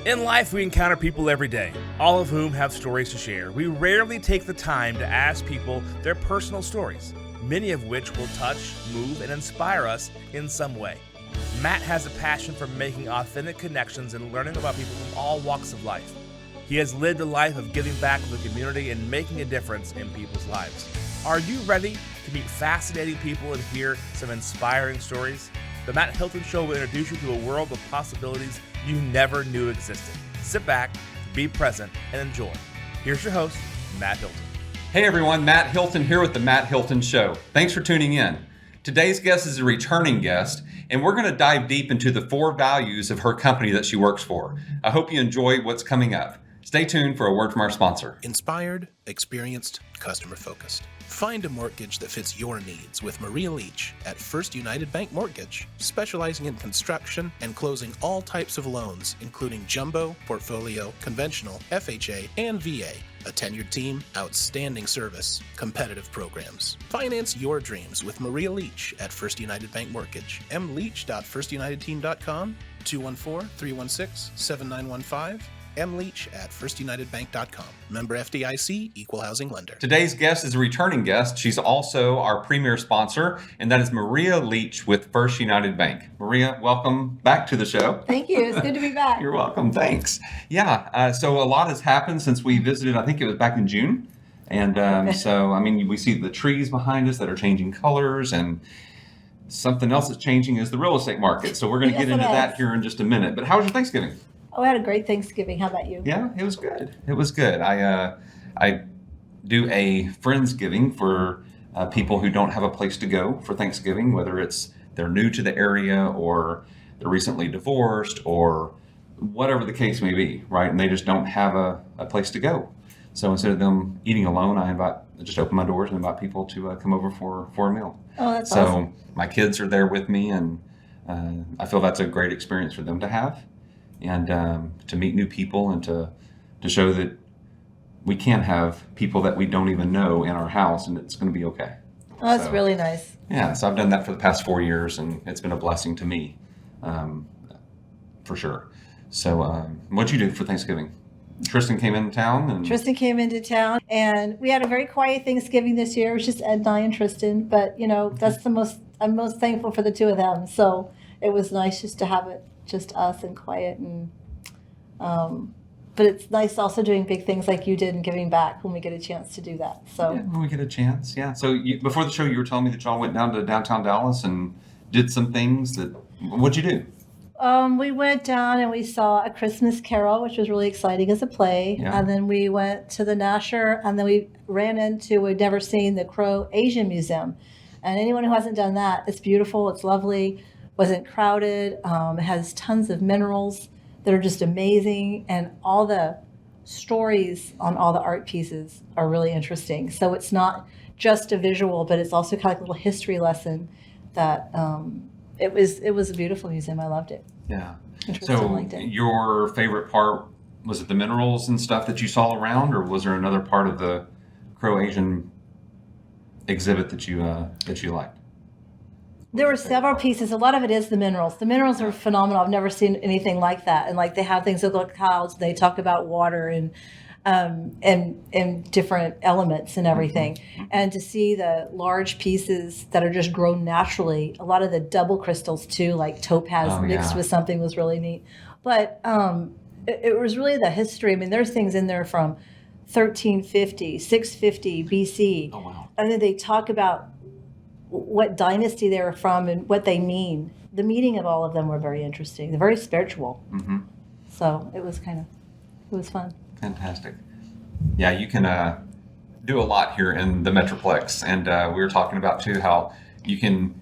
In life, we encounter people every day, all of whom have stories to share. We rarely take the time to ask people their personal stories, many of which will touch, move, and inspire us in some way. Matt has a passion for making authentic connections and learning about people from all walks of life. He has lived a life of giving back to the community and making a difference in people's lives. Are you ready to meet fascinating people and hear some inspiring stories? The Matt Hilton Show will introduce you to a world of possibilities you never knew existed. Sit back, be present, and enjoy. Here's your host, Matt Hilton. Hey everyone, Matt Hilton here with the Matt Hilton Show. Thanks for tuning in. Today's guest is a returning guest, and we're going to dive deep into the 4 values of her company that she works for. I hope you enjoy what's coming up. Stay tuned for a word from our sponsor. Inspired, experienced, customer focused. Find a mortgage that fits your needs with Maria Leach at First United Bank Mortgage, specializing in construction and closing all types of loans, including jumbo, portfolio, conventional, FHA, and VA. A tenured team, outstanding service, competitive programs. Finance your dreams with Maria Leach at First United Bank Mortgage. mleach.firstunitedteam.com, 214-316-7915. mleach at firstunitedbank.com. Member FDIC, Equal Housing Lender. Today's guest is a returning guest. She's also our premier sponsor, and that is Maria Leach with First United Bank. Maria, welcome back to the show. Thank you. It's good to be back. You're welcome. Thanks. Yeah, so a lot has happened since we visited. I think it was back in June. And so, I mean, we see the trees behind us that are changing colors, and something else that's changing is the real estate market. So we're going to get into that here in just a minute. But how was your Thanksgiving? Oh, I had a great Thanksgiving. How about you? Yeah, it was good. It was good. I do a Friendsgiving for people who don't have a place to go for Thanksgiving, whether it's they're new to the area or they're recently divorced or whatever the case may be, right? And they just don't have a place to go. So instead of them eating alone, I just open my doors and invite people to come over for a meal. Oh, that's awesome. So my kids are there with me, and I feel that's a great experience for them to have. And to meet new people and to show that we can have people that we don't even know in our house and it's going to be okay. Oh, that's really nice. Yeah, so I've done that for the past 4 years, and it's been a blessing to me, for sure. So what'd you do for Thanksgiving? Tristan came into town? Tristan came into town, and we had a very quiet Thanksgiving this year. It was just Ed and I and Tristan, but that's I'm most thankful for the two of them. So it was nice just to have it just us and quiet, and but it's nice also doing big things like you did and giving back when we get a chance to do that. So yeah, when we get a chance, yeah. So before the show, you were telling me that y'all went down to downtown Dallas and did some things. What'd you do? We went down and we saw A Christmas Carol, which was really exciting as a play. Yeah. And then we went to the Nasher, and then we we'd never seen the Crow Asian Museum. And anyone who hasn't done that, it's beautiful, it's lovely. Wasn't crowded. It has tons of minerals that are just amazing, and all the stories on all the art pieces are really interesting. So it's not just a visual, but it's also kind of like a little history lesson. That it was a beautiful museum. I loved it. Yeah. Interesting. So Liked it. Your favorite part, was it the minerals and stuff that you saw around, or was there another part of the Crow Asian exhibit that you liked? There were several pieces. A lot of it is the minerals. The minerals are phenomenal. I've never seen anything like that. And like they have things that look like clouds. They talk about water and different elements and everything. Mm-hmm. And to see the large pieces that are just grown naturally. A lot of the double crystals too, like topaz mixed with something, was really neat. But it was really the history. I mean, there's things in there from 1350, 650 BC. Oh, wow. And then they talk about what dynasty they were from and what they mean. The meaning of all of them were very interesting. They're very spiritual. Mm-hmm. So it was fun. Fantastic. Yeah, you can do a lot here in the Metroplex. And we were talking about, too, how you can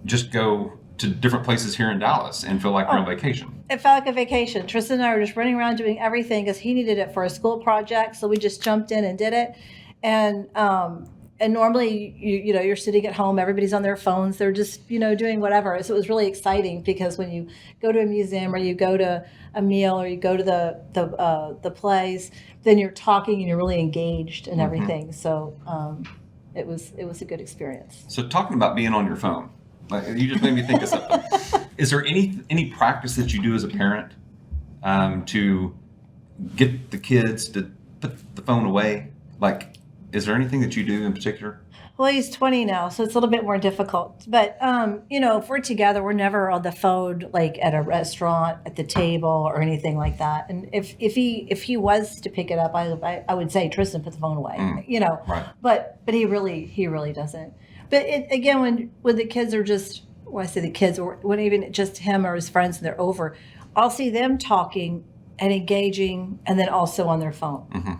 just go to different places here in Dallas and feel like you're on vacation. It felt like a vacation. Tristan and I were just running around doing everything because he needed it for a school project. So we just jumped in and did it. And normally, you're sitting at home, everybody's on their phones, they're just, doing whatever. So it was really exciting because when you go to a museum or you go to a meal or you go to the plays, then you're talking and you're really engaged and everything. So it was a good experience. So talking about being on your phone, like, you just made me think of something. Is there any practice that you do as a parent to get the kids to put the phone away? Like, is there anything that you do in particular? Well, he's 20 now, so it's a little bit more difficult. But, if we're together, we're never on the phone, like at a restaurant, at the table, or anything like that. And if he was to pick it up, I would say, Tristan, put the phone away, Right. But he really doesn't. But again, when the kids are just, well, I say the kids, or when even just him or his friends and they're over, I'll see them talking and engaging and then also on their phone. Mm-hmm.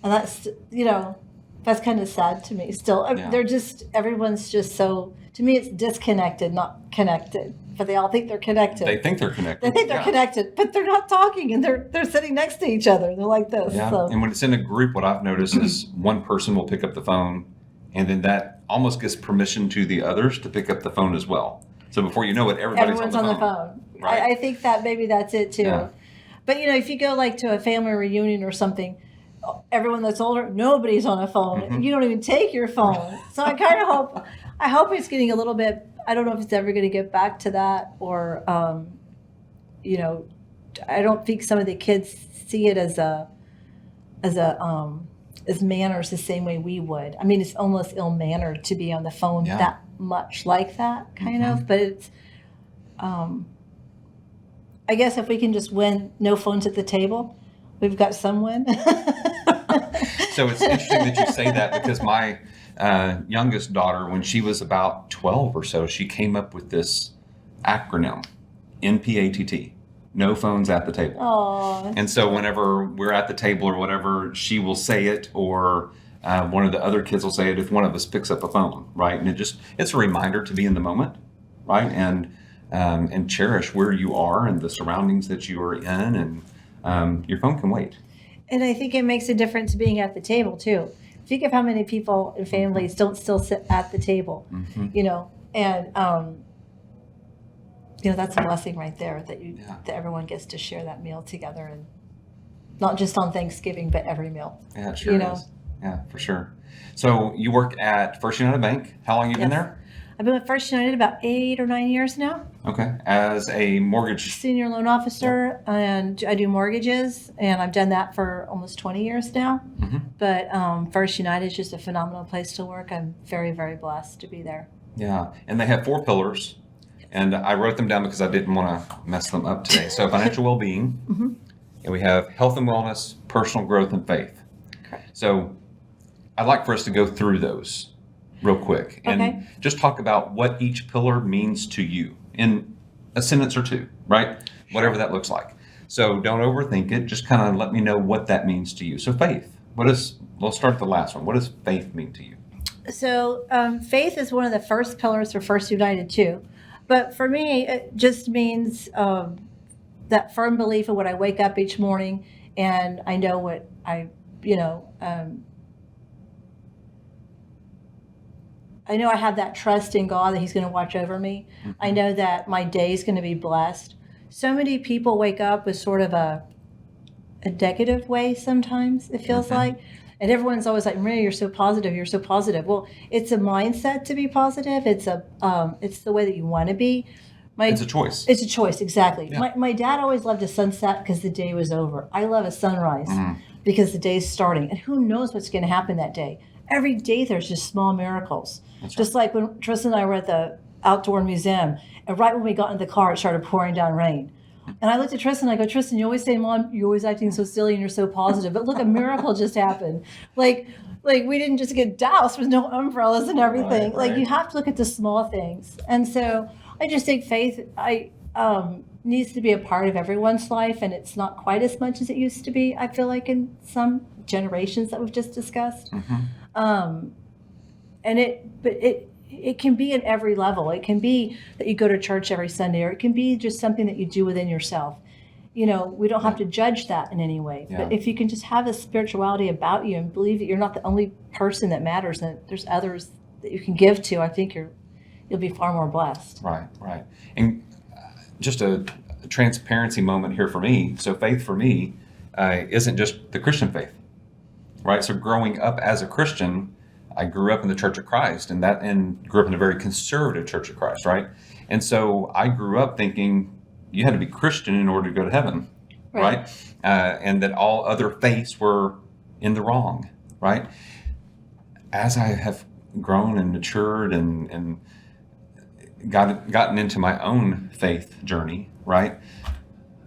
And that's kind of sad to me still. Yeah. Everyone's just so, to me, it's disconnected, not connected. But they all think they're connected. They think they're connected. They think they're connected, but they're not talking, and they're sitting next to each other. They're like this. Yeah. So. And when it's in a group, what I've noticed is one person will pick up the phone, and then that almost gives permission to the others to pick up the phone as well. So before you know it, everyone's on the phone. Right. I think that maybe that's it too. Yeah. But if you go like to a family reunion or something, everyone that's older, nobody's on a phone. Mm-hmm. You don't even take your phone. So I kind of hope it's getting a little bit. I don't know if it's ever going to get back to that, or I don't think some of the kids see it as manners the same way we would. I mean, it's almost ill-mannered to be on the phone that much like that, kind of. But it's, I guess if we can just win no phones at the table, we've got some win. So it's interesting that you say that, because my youngest daughter, when she was about 12 or so, she came up with this acronym, NPATT. No phones at the table. Aww. And so whenever we're at the table or whatever, she will say it, or one of the other kids will say it if one of us picks up a phone, right? And it's a reminder to be in the moment, right? And cherish where you are and the surroundings that you are in, and your phone can wait. And I think it makes a difference being at the table too. Think of how many people and families don't still sit at the table, and that's a blessing right there, that everyone gets to share that meal together, and not just on Thanksgiving, but every meal. Yeah, it sure is. Yeah, for sure. So you work at First United Bank. How long have you been there? I've been with First United about 8 or 9 years now. Okay. As a mortgage senior loan officer, and I do mortgages, and I've done that for almost 20 years now. Mm-hmm. But First United is just a phenomenal place to work. I'm very, very blessed to be there. Yeah, and they have 4 pillars, and I wrote them down because I didn't want to mess them up today. So financial well-being, Mm-hmm. and we have health and wellness, personal growth, and faith. Correct. So I'd like for us to go through those real quick and just talk about what each pillar means to you in a sentence or two, right? Whatever that looks like. So don't overthink it. Just kind of let me know what that means to you. So faith, let's start with the last one. What does faith mean to you? So faith is one of the first pillars for First United too. But for me, it just means that firm belief in what I wake up each morning, and I know what I know I have that trust in God that He's going to watch over me. Mm-hmm. I know that my day is going to be blessed. So many people wake up with sort of a negative way sometimes, it feels like. And everyone's always like, Maria, you're so positive. You're so positive. Well, it's a mindset to be positive. It's the way that you want to be. It's a choice. It's a choice, exactly. Yeah. My dad always loved a sunset because the day was over. I love a sunrise because the day's starting. And who knows what's going to happen that day. Every day there's just small miracles. That's just right. Like when Tristan and I were at the outdoor museum, and right when we got in the car, it started pouring down rain. And I looked at Tristan and I go, Tristan, you always say, Mom, you're always acting so silly and you're so positive. But look, a miracle just happened. Like we didn't just get doused with no umbrellas and everything. Right. Like you have to look at the small things. And so I just think faith needs to be a part of everyone's life, and it's not quite as much as it used to be, I feel like, in some generations that we've just discussed. Mm-hmm. And it can be at every level. It can be that you go to church every Sunday, or it can be just something that you do within yourself. We don't have to judge that in any way. Yeah. But if you can just have a spirituality about you and believe that you're not the only person that matters, and there's others that you can give to, I think you'll be far more blessed. Right. And just a transparency moment here for me. So faith for me isn't just the Christian faith, right? So growing up as a Christian, I grew up in the Church of Christ, and grew up in a very conservative Church of Christ, right? And so I grew up thinking you had to be Christian in order to go to heaven. right? And that all other faiths were in the wrong, right? As I have grown and matured and gotten into my own faith journey, right?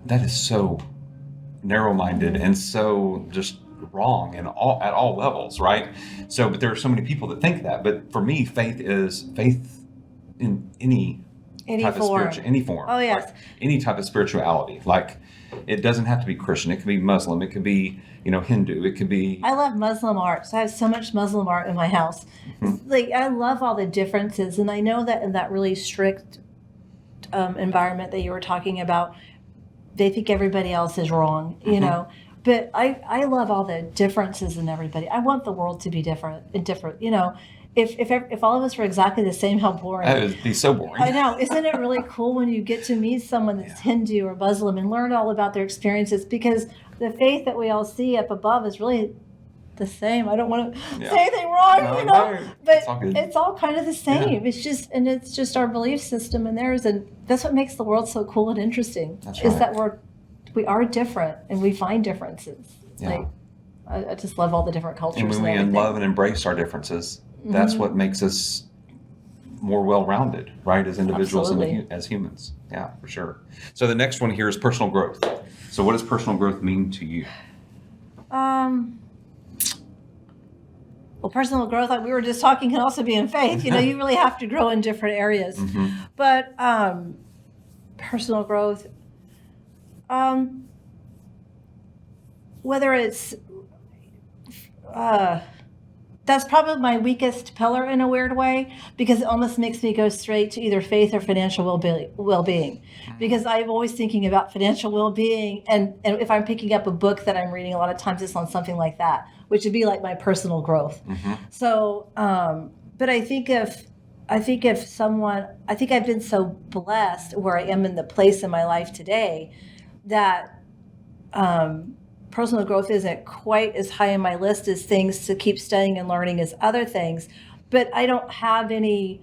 That is so narrow-minded and so just wrong and at all levels, right? So, but there are so many people that think that. But for me, faith is faith in any type form. of any form. Oh, yes. Like any type of spirituality. Like, it doesn't have to be Christian. It could be Muslim. It could be, Hindu. It could be. I love Muslim art. So I have so much Muslim art in my house. Like, I love all the differences. And I know that in that really strict environment that you were talking about, they think everybody else is wrong, But I love all the differences in everybody. I want the world to be different. If all of us were exactly the same, how boring. That would be so boring. I know. Isn't it really cool when you get to meet someone that's Hindu or Muslim and learn all about their experiences? Because the faith that we all see up above is really the same. I don't want to say anything wrong, but it's all kind of the same. Yeah. It's just our belief system and theirs, and that's what makes the world so cool and interesting. That's right. Is that we are different and we find differences. Yeah. I just love all the different cultures. And when we love and embrace our differences, that's what makes us more well-rounded, right, as individuals and as humans. Yeah, for sure. So the next one here is personal growth. So what does personal growth mean to you? Well, personal growth, like we were just talking, can also be in faith. You really have to grow in different areas. But personal growth, whether it's that's probably my weakest pillar in a weird way, because it almost makes me go straight to either faith or financial well-being. Because I'm always thinking about financial well-being, and if I'm picking up a book that I'm reading, a lot of times it's on something like that, which would be like my personal growth. So, but I think if I've been so blessed where I am in the place in my life today that personal growth isn't quite as high on my list as things to keep studying and learning as other things. But I don't have any,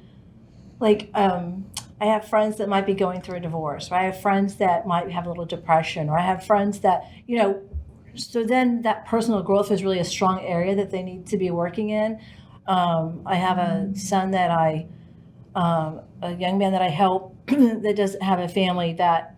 I have friends that might be going through a divorce, or I have friends that might have a little depression, or I have friends that, so then that personal growth is really a strong area that they need to be working in. I have a son that a young man that I help that doesn't have a family that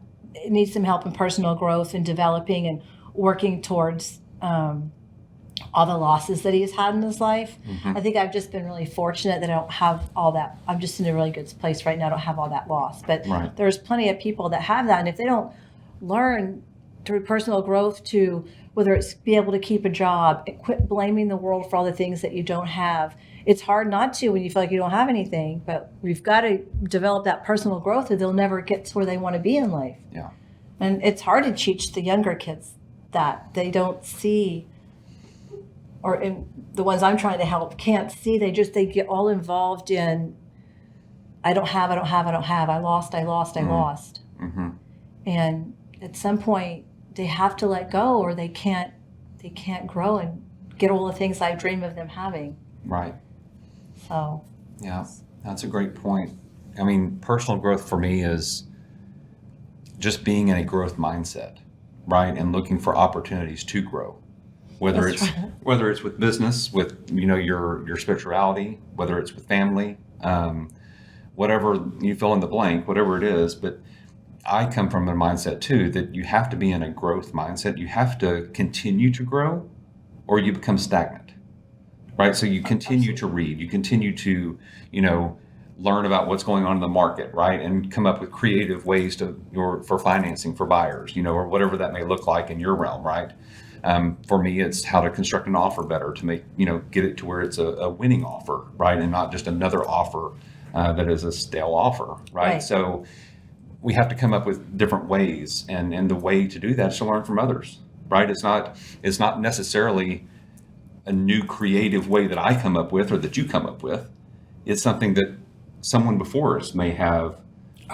needs some help in personal growth and developing and working towards all the losses that he's had in his life. I think I've just been really fortunate that I don't have all that. I'm just in a really good place right now. I don't have all that loss. But there's plenty of people that have that. And if they don't learn through personal growth to, whether it's be able to keep a job, quit blaming the world for all the things that you don't have. It's hard not to when you feel like you don't have anything, but we've got to develop that personal growth or they'll never get to where they want to be in life. Yeah. And it's hard to teach the younger kids that. They don't see, or in the ones I'm trying to help can't see. They get all involved in, I don't have, I lost. And at some point they have to let go, or they can't grow and get all the things I dream of them having. Right. So. Yeah, that's a great point. I mean, personal growth for me is just being in a growth mindset, right? And looking for opportunities to grow, whether it's with business, with, your spirituality, whether it's with family, whatever you fill in the blank, whatever it is. But I come from a mindset too, that you have to be in a growth mindset. You have to continue to grow or you become stagnant, right? So you continue to read, you continue to, learn about what's going on in the market, right? And come up with creative ways for financing for buyers, or whatever that may look like in your realm, right? For me, it's how to construct an offer better to make, get it to where it's a winning offer, right? And not just another offer that is a stale offer, right? So we have to come up with different ways, and the way to do that is to learn from others, right? It's not necessarily a new creative way that I come up with or that you come up with. It's something that someone before us may have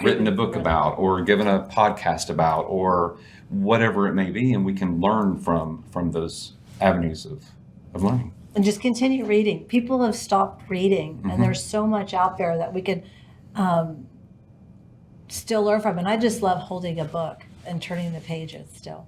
written a book about or given a podcast about or whatever it may be, and we can learn from those avenues of learning. And just continue reading. People have stopped reading, and there's so much out there that we could still learn from. And I just love holding a book and turning the pages still.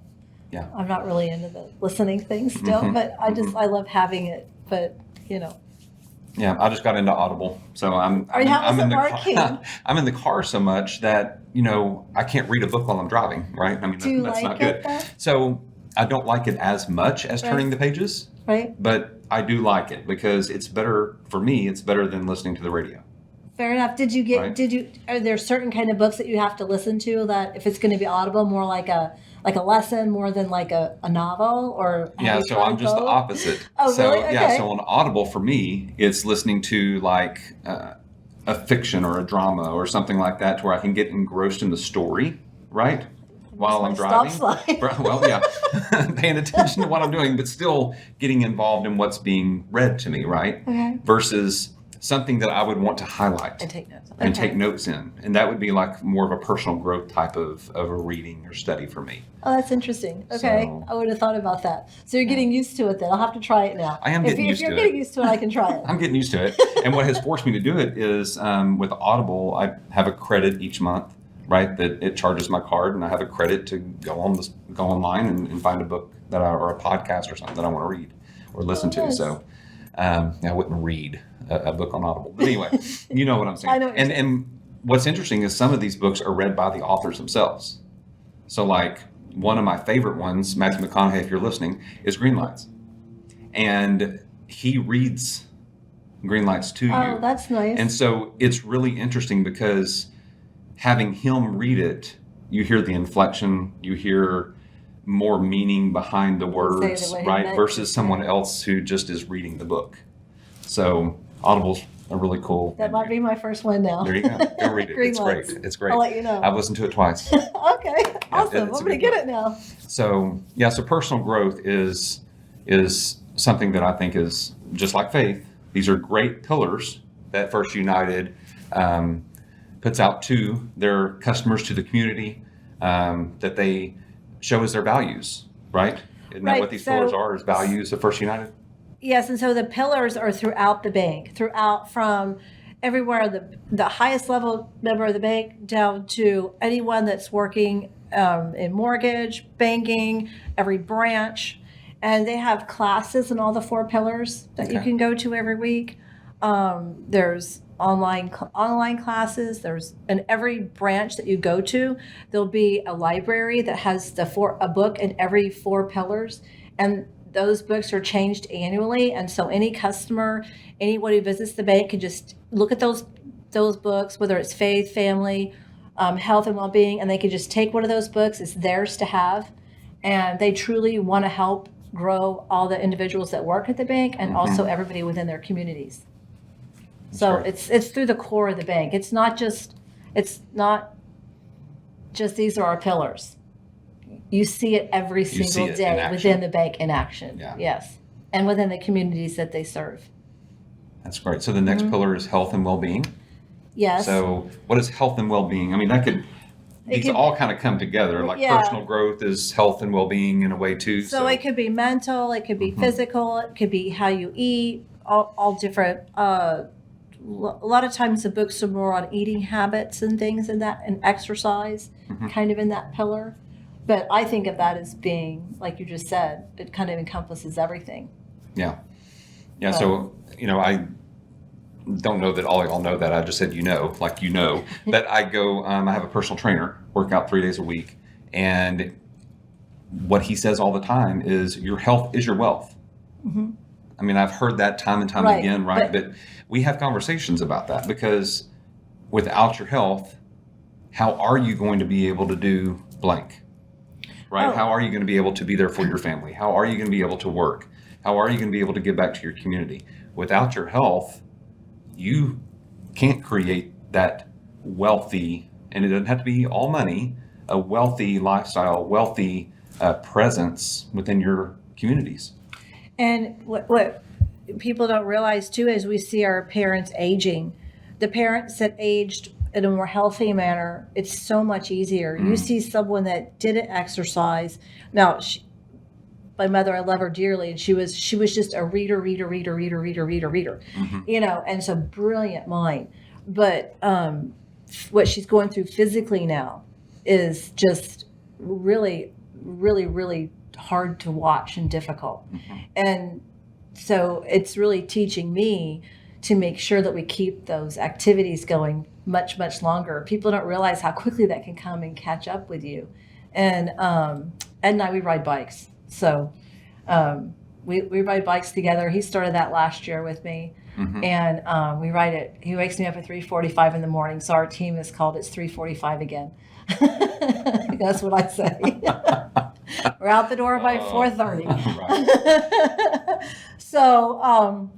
Yeah. I'm not really into the listening thing still, but I love having it. But Yeah, I just got into Audible, so how's in it the working? car. I'm in the car so much that I can't read a book while I'm driving. Right? I mean, Do you that's like not good. it though? So I don't like it as much as turning the pages, Right. but I do like it because it's better for me. It's better than listening to the radio. Fair enough. Right. Are there certain kind of books that you have to listen to that if it's going to be Audible, more like a lesson more than like a novel, or have Yeah, you so tried I'm just the both? opposite. Oh, So really? yeah, Okay. so on Audible for me, it's listening to like a fiction or a drama or something like that, to where I can get engrossed in the story, right? While I'm It's my driving. stop sign. Well, yeah, paying attention to what I'm doing, but still getting involved in what's being read to me, right? Okay. Versus something that I would want to highlight And take notes. and Okay. take notes in, and that would be like more of a personal growth type of a reading or study for me. Oh, that's interesting. Okay, So- I would have thought about that. So you're getting used to it then. I'll have to try it now. I am getting used If to you're it. getting used to it, I can try it. I'm getting used to it. And what has forced me to do it is with Audible, I have a credit each month, right? That it charges my card, and I have a credit to go online and find a book or a podcast or something that I want to read or listen to. nice. So I wouldn't read a book on Audible. But anyway, you know what I'm saying. I know what you're And what's interesting is some of these books are read by the authors themselves. So like one of my favorite ones, Matthew McConaughey, if you're listening, is Green Lights. And he reads Green Lights to you. Oh, that's nice. And so it's really interesting because having him read it, you hear the inflection, you hear more meaning behind the words, the way he right? meant Versus to someone say. else who just is reading the book. So Audible's a really cool. That might be my first one now. There you go. Go read it. Green It's Lights. great. It's great. I'll let you know. I've listened to it twice. Okay, awesome. it's I'm a going to good get book. it now. So yeah, so personal growth is something that I think is just like faith. These are great pillars that First United puts out to their customers, to the community, that they show as their values, right? Isn't that Right, what these so- pillars are? Is values of First United? Yes, and so the pillars are throughout the bank, throughout from everywhere, the highest level member of the bank down to anyone that's working in mortgage, banking, every branch. And they have classes in all the 4 pillars that you Okay. can go to every week. There's online classes. There's in every branch that you go to, there'll be a library that has a book in every 4 pillars, and those books are changed annually. And so any customer, anyone who visits the bank can just look at those books, whether it's faith, family, health and well-being, and they can just take one of those books. It's theirs to have, and they truly want to help grow all the individuals that work at the bank and also everybody within their communities. So great. it's through the core of the bank. It's not just these are our pillars. You see it every see single it in day action. within the bank in action. Yeah. Yes. And within the communities that they serve. That's great. So the next pillar is health and well-being. Yes. So what is health and well-being? I mean, these could- all kind of come together. Like Yeah. personal growth is health and well-being in a way too. So it could be mental, it could be physical, it could be how you eat, all different. A lot of times the books are more on eating habits and things and exercise, kind of in that pillar. But I think of that as being, like you just said, it kind of encompasses everything. Yeah. Yeah. So, I don't know that all y'all know that. I just said, that I go, I have a personal trainer, work out 3 days a week. And what he says all the time is your health is your wealth. I mean, I've heard that time and time Right, again, right? But we have conversations about that because without your health, how are you going to be able to do blank? Right? Oh. How are you going to be able to be there for your family? How are you going to be able to work? How are you going to be able to give back to your community? Without your health, you can't create that wealthy, and it doesn't have to be all money, a wealthy lifestyle, wealthy presence within your communities. And what people don't realize too is we see our parents aging. The parents that aged in a more healthy manner, it's so much easier. You see someone that didn't exercise. Now, my mother, I love her dearly, and she was just a reader, and so brilliant mind. But what she's going through physically now is just really, really, really hard to watch and difficult. And so it's really teaching me to make sure that we keep those activities going much, much longer. People don't realize how quickly that can come and catch up with you. And Ed and I, we ride bikes. So we ride bikes together. He started that last year with me. And we ride it. He wakes me up at 3:45 in the morning. So our team is called It's 3:45 again. That's what I say. We're out the door by 4:30. So,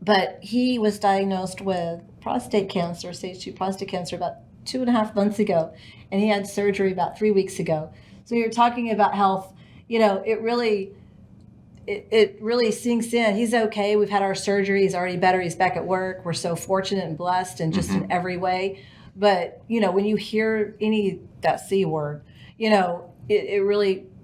but he was diagnosed with prostate cancer, stage 2 prostate cancer, about 2.5 months ago. And he had surgery about 3 weeks ago. So you're talking about health, it really sinks in. He's okay. We've had our surgery. He's already better. He's back at work. We're so fortunate and blessed and just in every way. But, when you hear that C word,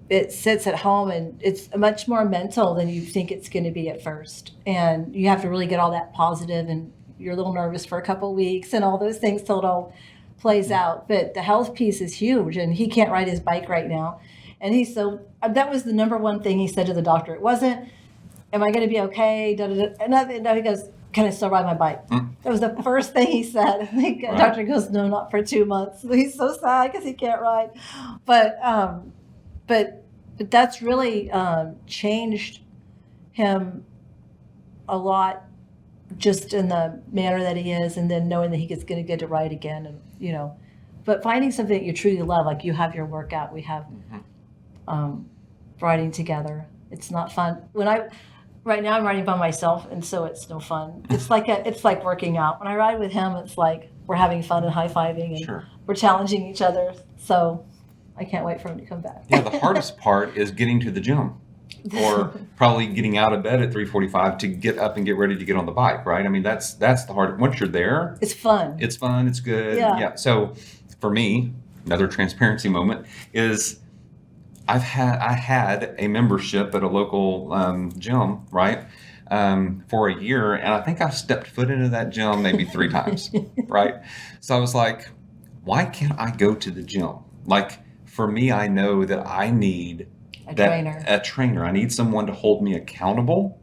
it sits at home, and it's much more mental than you think it's going to be at first. And you have to really get all that positive, and you're a little nervous for a couple of weeks and all those things till it all plays out. But the health piece is huge, and he can't ride his bike right now. And that was the number one thing he said to the doctor. It wasn't, am I going to be okay? And he goes, can I still ride my bike? That was the first thing he said. And the doctor goes, no, not for 2 months. He's so sad because he can't ride. But that's really changed him a lot, just in the manner that he is, and then knowing that he gets going to get to ride again, and but finding something that you truly love, like you have your workout, we have riding together. It's not fun right now I'm riding by myself, and so it's no fun. It's like working out. When I ride with him, it's like we're having fun and high-fiving, and we're challenging each other. So I can't wait for him to come back. Yeah, the hardest part is getting to the gym, or probably getting out of bed at 3:45 to get up and get ready to get on the bike, right? I mean, that's the hard. Once you're there, it's fun. It's fun. It's good. Yeah. So for me, another transparency moment is I had a membership at a local gym, right, for a year, and I think I stepped foot into that gym maybe 3 times, right? So I was like, why can't I go to the gym? Like, for me, I know that I need a trainer. I need someone to hold me accountable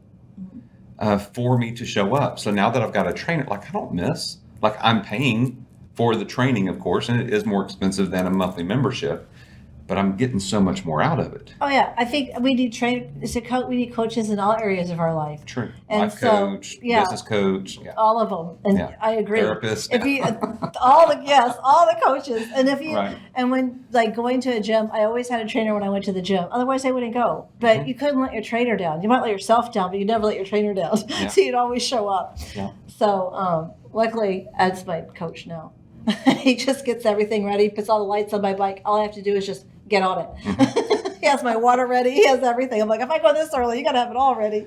for me to show up. So now that I've got a trainer, like, I don't miss. Like, I'm paying for the training, of course, and it is more expensive than a monthly membership, but I'm getting so much more out of it. Oh yeah, I think we need we need coaches in all areas of our life. True. And life coach, business coach, all of them. And I agree. Therapist. If you all the coaches. And if you and when going to a gym, I always had a trainer when I went to the gym. Otherwise, I wouldn't go. But you couldn't let your trainer down. You might let yourself down, but you never let your trainer down. So you'd always show up. Yeah. So luckily, Ed's my coach now. He just gets everything ready, puts all the lights on my bike. All I have to do is just get on it. He has my water ready. He has everything. I'm like, if I go this early, you got to have it all ready.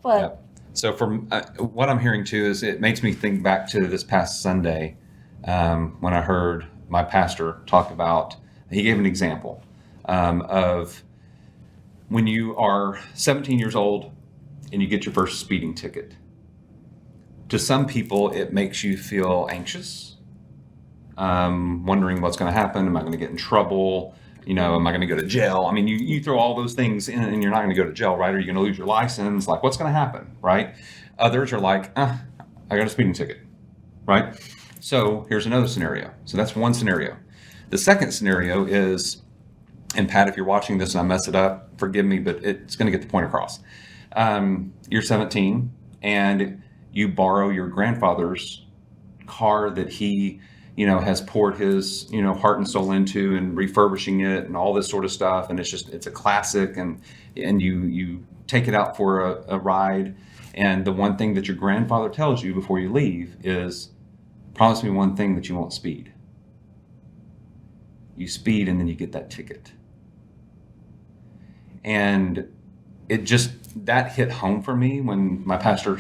But so from what I'm hearing too is it makes me think back to this past Sunday when I heard my pastor talk about. He gave an example of when you are 17 years old and you get your first speeding ticket. To some people, it makes you feel anxious, wondering what's going to happen. Am I going to get in trouble? Am I going to go to jail? I mean, you throw all those things in and you're not going to go to jail, right? Are you going to lose your license? Like, what's going to happen, right? Others are like, I got a speeding ticket, right? So here's another scenario. So that's one scenario. The second scenario is, and Pat, if you're watching this and I mess it up, forgive me, but it's going to get the point across. You're 17 and you borrow your grandfather's car that he, has poured his, heart and soul into and refurbishing it and all this sort of stuff. And it's a classic, and you take it out for a ride. And the one thing that your grandfather tells you before you leave is, promise me one thing, that you won't speed. You speed and then you get that ticket. And that hit home for me when my pastor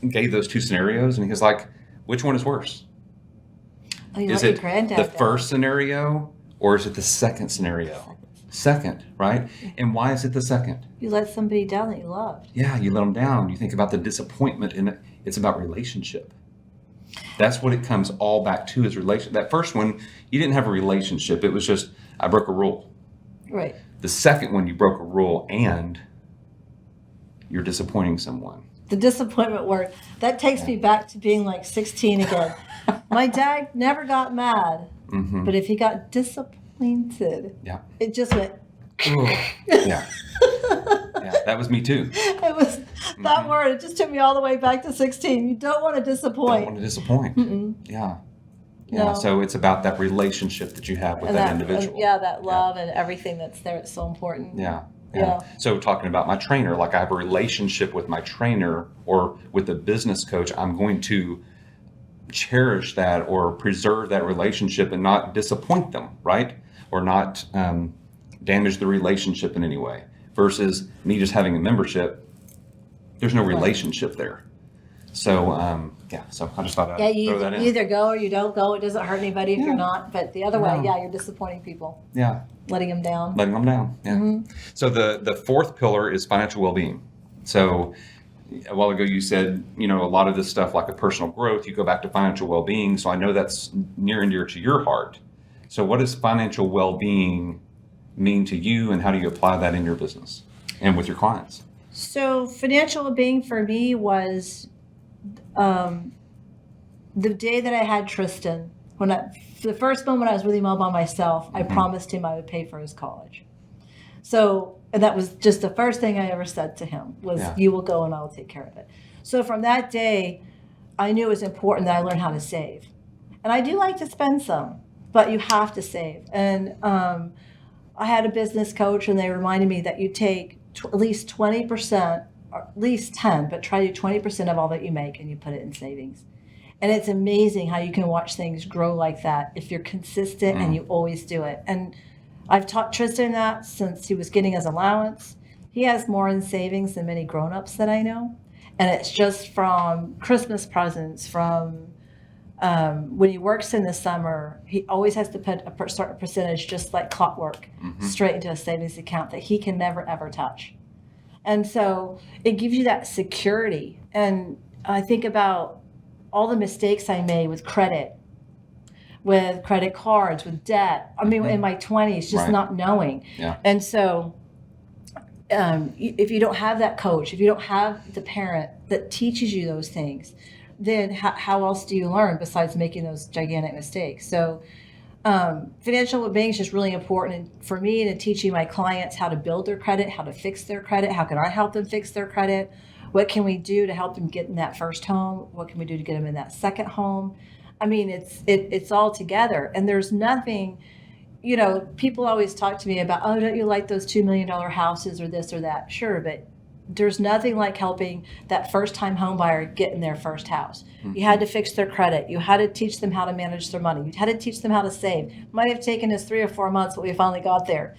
gave those two scenarios, and he was like, which one is worse? Is it the first scenario or is it the second scenario? Second, right? And why is it the second? You let somebody down that you loved. Yeah, you let them down. You think about the disappointment in it. It's about relationship. That's what it comes all back to, is relation. That first one, you didn't have a relationship. It was just, I broke a rule. Right. The second one, you broke a rule and you're disappointing someone. The disappointment word. That takes me back to being like 16 again. My dad never got mad, but if he got disappointed, it just went. Yeah. That was me too. It was that word. It just took me all the way back to 16. You don't want to disappoint. Don't want to disappoint. Yeah. No. So it's about that relationship that you have with that individual. That love and everything that's there. It's so important. Yeah. So talking about my trainer, like I have a relationship with my trainer or with a business coach, I'm going to cherish that or preserve that relationship and not disappoint them, right? Or not damage the relationship in any way. Versus me just having a membership, there's no relationship there. So so I just thought I'd throw that in. You either go or you don't go. It doesn't hurt anybody if you're not. But the other way, you're disappointing people. Yeah. Letting them down. Yeah. So the fourth pillar is financial well-being. So a while ago you said, a lot of this stuff like a personal growth, you go back to financial well-being. So I know that's near and dear to your heart. So what does financial well-being mean to you, and how do you apply that in your business and with your clients? So financial well-being for me was the day that I had Tristan. The first moment I was with him all by myself, I promised him I would pay for his college. So, and that was just the first thing I ever said to him was, you will go and I will take care of it. So from that day, I knew it was important that I learn how to save. And I do like to spend some, but you have to save. And I had a business coach, and they reminded me that you take at least 20%, or at least 10, but try to do 20% of all that you make, and you put it in savings. And it's amazing how you can watch things grow like that if you're consistent and you always do it. And I've taught Tristan that since he was getting his allowance. He has more in savings than many grown-ups that I know. And it's just from Christmas presents, from when he works in the summer, he always has to put a certain percentage, just like clockwork, straight into a savings account that he can never, ever touch. And so it gives you that security. And I think about all the mistakes I made with credit cards, with debt. I mean, in my 20s, just not knowing. Yeah. And so if you don't have that coach, if you don't have the parent that teaches you those things, then how else do you learn besides making those gigantic mistakes? So financial well-being is just really important for me, and teaching my clients how to build their credit, how to fix their credit. How can I help them fix their credit? What can we do to help them get in that first home? What can we do to get them in that second home? I mean, it's all together. And there's nothing, people always talk to me about, oh, don't you like those $2 million houses or this or that? Sure, but there's nothing like helping that first-time home buyer get in their first house. You had to fix their credit. You had to teach them how to manage their money. You had to teach them how to save. It might have taken us 3 or 4 months, but we finally got there.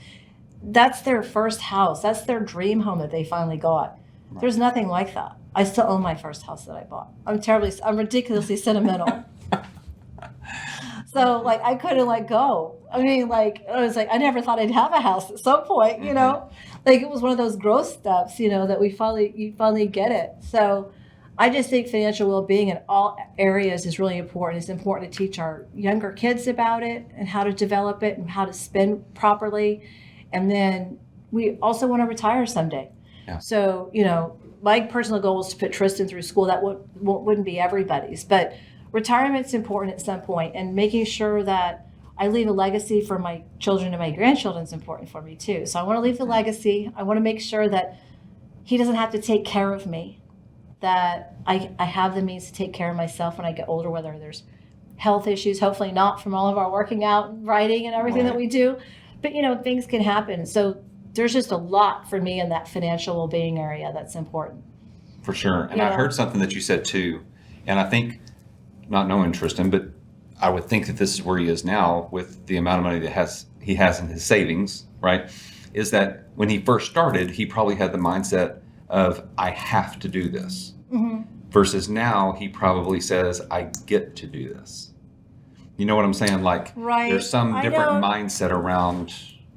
That's their first house. That's their dream home that they finally got. There's nothing like that. I still own my first house that I bought. I'm ridiculously sentimental. So I couldn't go. I mean, I was I never thought I'd have a house at some point, it was one of those growth steps, that you finally get it. So I just think financial well-being in all areas is really important. It's important to teach our younger kids about it and how to develop it and how to spend properly. And then we also want to retire someday. Yeah. So, my personal goal is to put Tristan through school. That wouldn't be everybody's, but retirement's important at some point, and making sure that I leave a legacy for my children and my grandchildren is important for me too. So I want to leave the legacy. I want to make sure that he doesn't have to take care of me, that I have the means to take care of myself when I get older, whether there's health issues, hopefully not from all of our working out and writing and everything that we do, but things can happen. So there's just a lot for me in that financial well-being area that's important. For sure. And I heard something that you said too, and I think, not knowing Tristan, but I would think that this is where he is now with the amount of money that he has in his savings, right? Is that when he first started, he probably had the mindset of, I have to do this. Versus now he probably says, I get to do this. You know what I'm saying? There's some different mindset around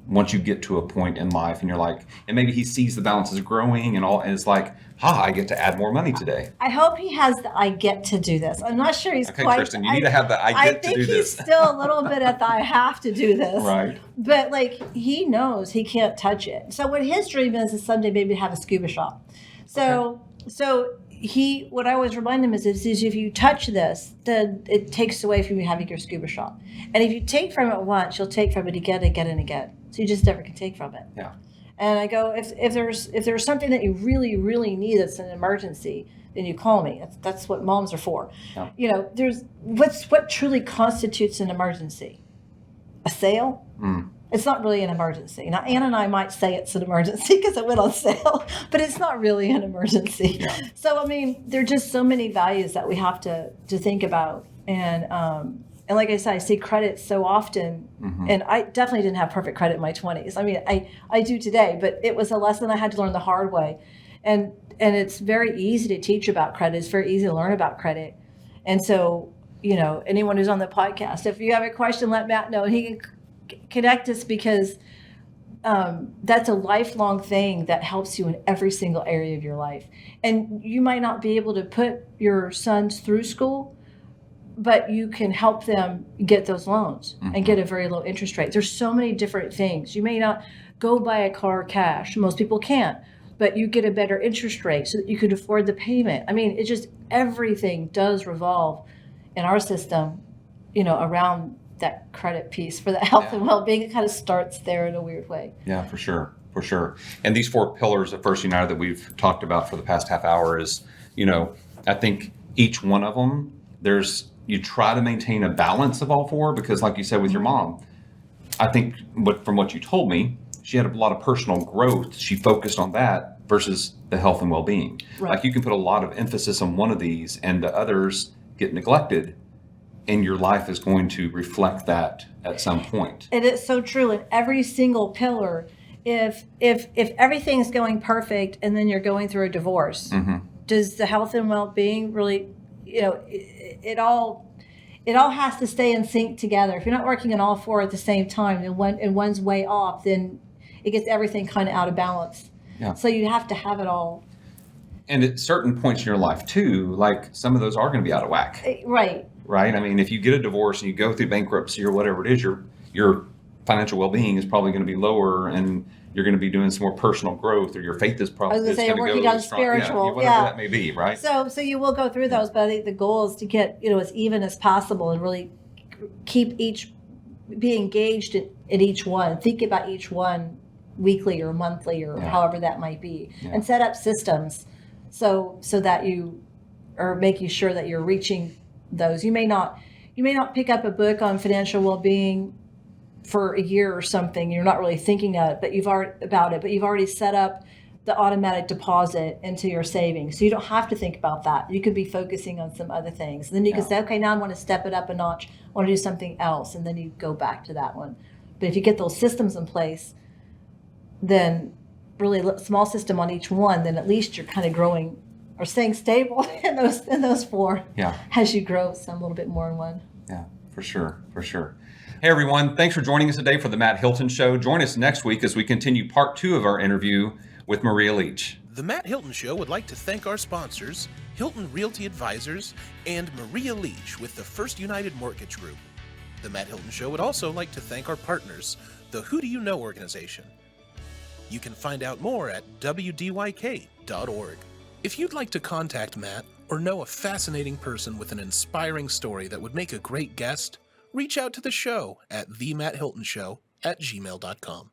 once you get to a point in life and you're and maybe he sees the balances growing and all, and it's I get to add more money today. I hope he has the I get to do this. I'm not sure he's Okay, quite. Kristen, you need to have the I get to do think this. he's still a little bit at the I have to do this. Right. But like he knows he can't touch it. So what his dream is someday maybe to have a scuba shop. So what I always remind him is if you touch this, then it takes away from you having your scuba shop. And if you take from it once, you'll take from it again, again, and again. So you just never can take from it. Yeah. And I go, if there's something that you really, really need that's an emergency, then you call me. That's what moms are for. Yeah. You know, there's what truly constitutes an emergency? A sale? It's not really an emergency. Now, Ann and I might say it's an emergency because it went on sale, but it's not really an emergency. Yeah. So, I mean, there are just so many values that we have to think about. And like I said, I see credit so often, and I definitely didn't have perfect credit in my 20s. I mean, I do today, but it was a lesson I had to learn the hard way. And it's very easy to teach about credit. It's very easy to learn about credit. And so, you know, anyone who's on the podcast, if you have a question, let Matt know, and he can connect us because that's a lifelong thing that helps you in every single area of your life. And you might not be able to put your sons through school, but you can help them get those loans and get a very low interest rate. There's so many different things. You may not go buy a car cash. Most people can't, but you get a better interest rate so that you could afford the payment. I mean, it just, everything does revolve in our system, you know, around that credit piece for the health and well-being. It kind of starts there in a weird way. Yeah, for sure. For sure. And these 4 pillars of First United that we've talked about for the past half hour is, you know, I think each one of them, you try to maintain a balance of all 4 because like you said with your mom, I think from what you told me, she had a lot of personal growth. She focused on that versus the health and well-being. Right. Like you can put a lot of emphasis on one of these and the others get neglected, and your life is going to reflect that at some point. And it's so true in every single pillar. If everything's going perfect and then you're going through a divorce, does the health and well-being really, you know, it all has to stay in sync together. If you're not working on all 4 at the same time and one's way off, then it gets everything kind of out of balance. Yeah. So you have to have it all. And at certain points in your life too, like some of those are going to be out of whack. Right. Right? I mean, if you get a divorce and you go through bankruptcy or whatever it is, your financial well-being is probably going to be lower, and you're going to be doing some more personal growth, or your faith is probably I was going to say, you're working on spiritual. Whatever that may be, right? So you will go through those, but I think the goal is to get, you know, as even as possible and really be engaged in each one. Think about each one weekly or monthly or however that might be, and set up systems so that you are making sure that you're reaching those. You may not pick up a book on financial well-being for a year or something. You're not really thinking of it, but you've already set up the automatic deposit into your savings. So you don't have to think about that. You could be focusing on some other things. And then you can say, okay, now I want to step it up a notch. I want to do something else. And then you go back to that one. But if you get those systems in place, then really small system on each one, then at least you're kind of growing or staying stable in those 4 as you grow some a little bit more in one. Yeah, for sure. Hey everyone, thanks for joining us today for the Matt Hilton Show. Join us next week as we continue part 2 of our interview with Maria Leach. The Matt Hilton Show would like to thank our sponsors, Hilton Realty Advisors and Maria Leach with the First United Mortgage Group. The Matt Hilton Show would also like to thank our partners, the Who Do You Know organization. You can find out more at wdyk.org. If you'd like to contact Matt or know a fascinating person with an inspiring story that would make a great guest, reach out to the show at themattHiltonshow@gmail.com.